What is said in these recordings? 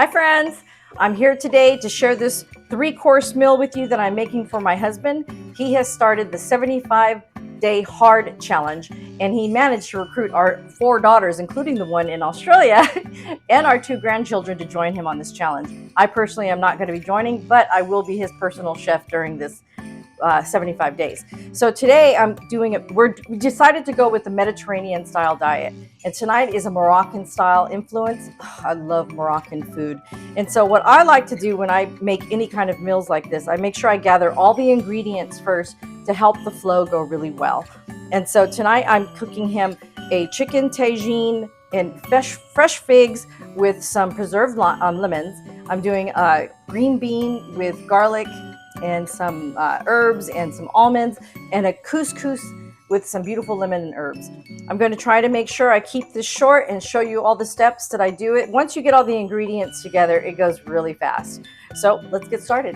Hi friends, I'm here today to share this 3-course meal with you that I'm making for my husband. He has started the 75-day hard challenge and he managed to recruit our 4 daughters, including the one in Australia, and our 2 grandchildren to join him on this challenge. I personally am not going to be joining, but I will be his personal chef during this 75 days. So today we decided to go with the Mediterranean style diet. And tonight is a Moroccan style influence. I love Moroccan food. And so what I like to do when I make any kind of meals like this, I make sure I gather all the ingredients first to help the flow go really well. And so tonight I'm cooking him a chicken tagine and fresh figs with some preserved lemons. I'm doing a green bean with garlic and some herbs and some almonds, and a couscous with some beautiful lemon and herbs. I'm going to try to make sure I keep this short and show you all the steps that I do it. Once you get all the ingredients together, it goes really fast. So let's get started.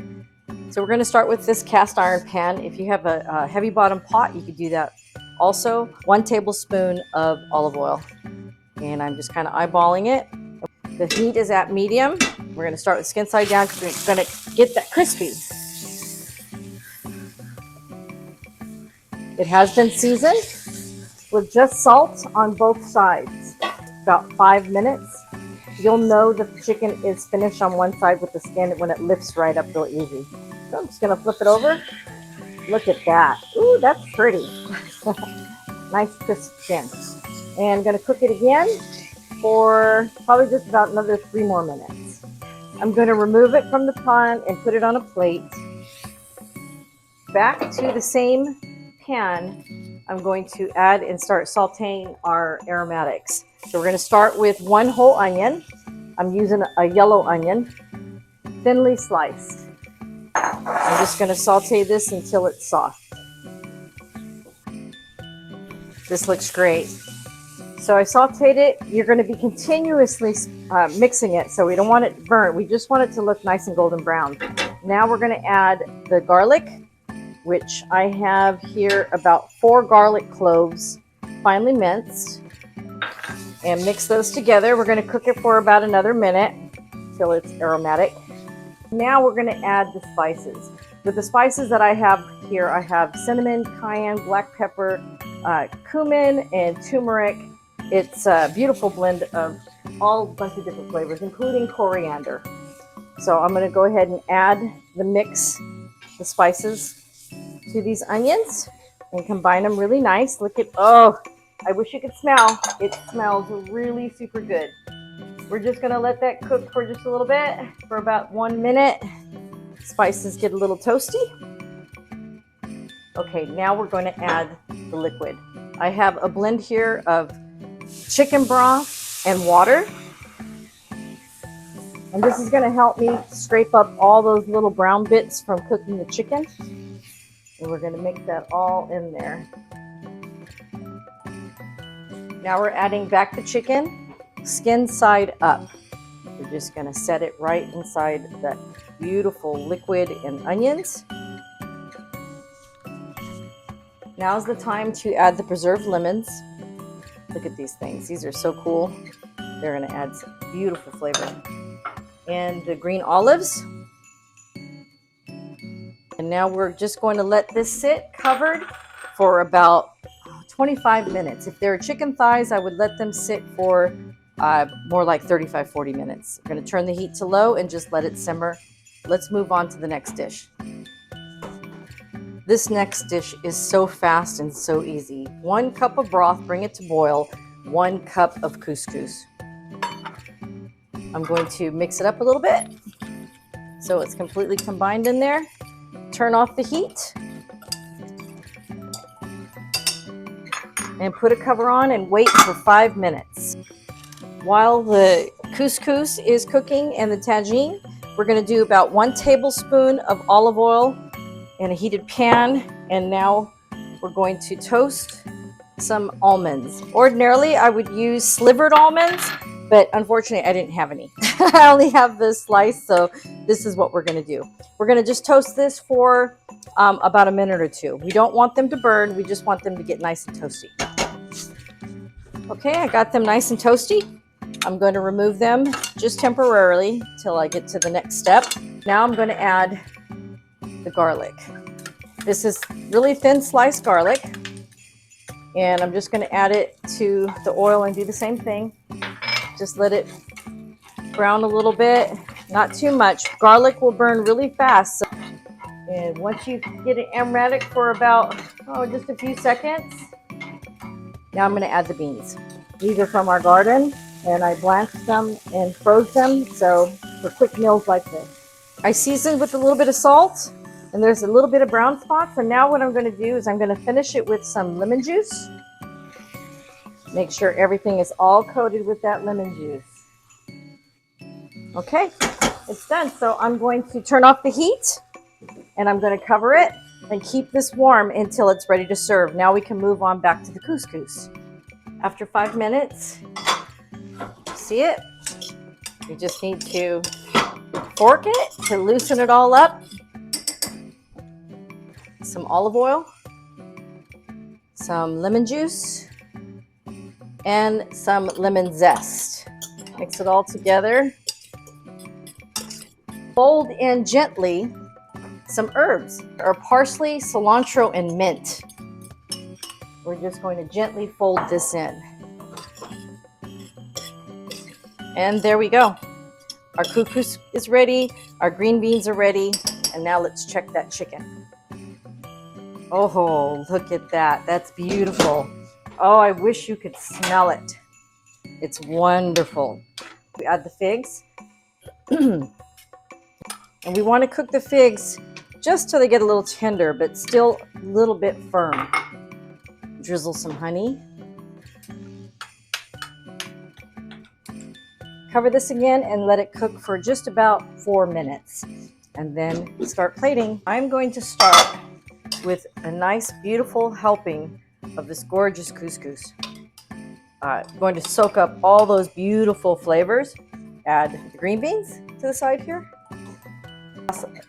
So we're going to start with this cast iron pan. If you have a heavy bottom pot, you could do that. Also, 1 tablespoon of olive oil. And I'm just kind of eyeballing it. The heat is at medium. We're going to start with skin side down because we're going to get that crispy. It has been seasoned with just salt on both sides, about 5 minutes. You'll know that the chicken is finished on one side with the skin when it lifts right up real easy. So I'm just gonna flip it over. Look at that. Ooh, that's pretty. Nice crisp skin. And I'm gonna cook it again for probably just about another 3 more minutes. I'm gonna remove it from the pan and put it on a plate. Back to the same pan, I'm going to add and start sauteing our aromatics. So we're going to start with 1 whole onion. I'm using a yellow onion, thinly sliced. I'm just going to saute this until it's soft. This looks great. So I sauteed it. You're going to be continuously mixing it, so we don't want it burnt. We just want it to look nice and golden brown. Now we're going to add the garlic, which I have here about 4 garlic cloves, finely minced, and mix those together. We're going to cook it for about another minute till it's aromatic. Now we're going to add the spices. With the spices that I have here, I have cinnamon, cayenne, black pepper, cumin, and turmeric. It's a beautiful blend of all bunch of different flavors, including coriander. So I'm going to go ahead and add the spices to these onions and combine them really nice. Look at, oh, I wish you could smell. It smells really super good. We're just gonna let that cook for just a little bit, for about 1 minute. Spices get a little toasty. Okay, now we're going to add the liquid. I have a blend here of chicken broth and water. And this is gonna help me scrape up all those little brown bits from cooking the chicken. And we're going to mix that all in there. Now we're adding back the chicken, skin side up. We're just going to set it right inside that beautiful liquid and onions. Now's the time to add the preserved lemons. Look at these things. These are so cool. They're going to add some beautiful flavor. And the green olives. And now we're just going to let this sit covered for about 25 minutes. If they're chicken thighs, I would let them sit for more like 35-40 minutes. I'm going to turn the heat to low and just let it simmer. Let's move on to the next dish. This next dish is so fast and so easy. 1 cup of broth, bring it to boil. 1 cup of couscous. I'm going to mix it up a little bit so it's completely combined in there. Turn off the heat and put a cover on and wait for 5 minutes. While the couscous is cooking and the tagine, we're going to do about 1 tablespoon of olive oil in a heated pan, and now we're going to toast some almonds. Ordinarily, I would use slivered almonds, but unfortunately, I didn't have any. I only have this slice, so this is what we're going to do. We're going to just toast this for about a minute or 2. We don't want them to burn. We just want them to get nice and toasty. Okay, I got them nice and toasty. I'm going to remove them just temporarily till I get to the next step. Now I'm going to add the garlic. This is really thin sliced garlic. And I'm just going to add it to the oil and do the same thing. Just let it brown a little bit, not too much. Garlic will burn really fast. And once you get it aromatic for about, just a few seconds, now I'm going to add the beans. These are from our garden, and I blanched them and froze them, so for quick meals like this. I seasoned with a little bit of salt, and there's a little bit of brown spots. And now what I'm going to do is I'm going to finish it with some lemon juice. Make sure everything is all coated with that lemon juice. Okay, it's done. So I'm going to turn off the heat, and I'm going to cover it and keep this warm until it's ready to serve. Now we can move on back to the couscous. After 5 minutes, see it? You just need to fork it to loosen it all up. Some olive oil, some lemon juice, and some lemon zest. Mix it all together. Fold in gently some herbs, or parsley, cilantro, and mint. We're just going to gently fold this in. And there we go. Our couscous is ready, our green beans are ready, and now let's check that chicken. Oh, look at that. That's beautiful. Oh, I wish you could smell it. It's wonderful. We add the figs. And we want to cook the figs just till they get a little tender, but still a little bit firm. Drizzle some honey. Cover this again and let it cook for just about 4 minutes. And then start plating. I'm going to start with a nice, beautiful helping of this gorgeous couscous. I'm going to soak up all those beautiful flavors. Add the green beans to the side here.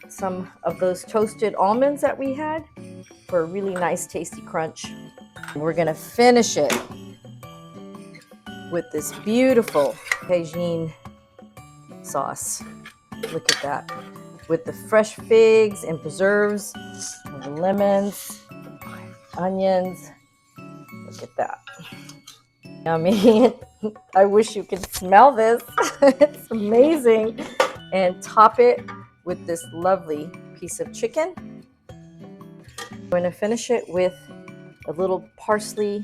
Some of those toasted almonds that we had for a really nice, tasty crunch. We're going to finish it with this beautiful Tagine sauce. Look at that. With the fresh figs and preserves, and lemons, onions. Look at that. Yummy. I wish you could smell this. It's amazing. And top it with this lovely piece of chicken. I'm going to finish it with a little parsley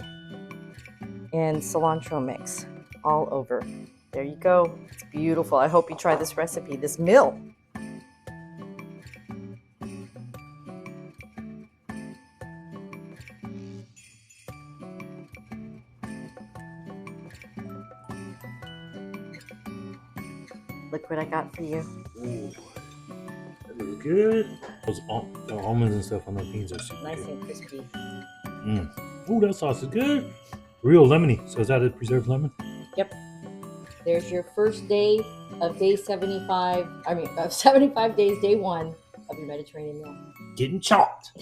and cilantro mix all over. There you go. It's beautiful. I hope you try this recipe, this meal. Look what I got for you. Ooh, that looks good. Those the almonds and stuff on those beans are super Nice good. and crispy. Ooh, that sauce is good. Real lemony. So is that a preserved lemon? Yep. There's your first day of day 75. Of 75 days, day 1 of your Mediterranean meal. Getting chopped.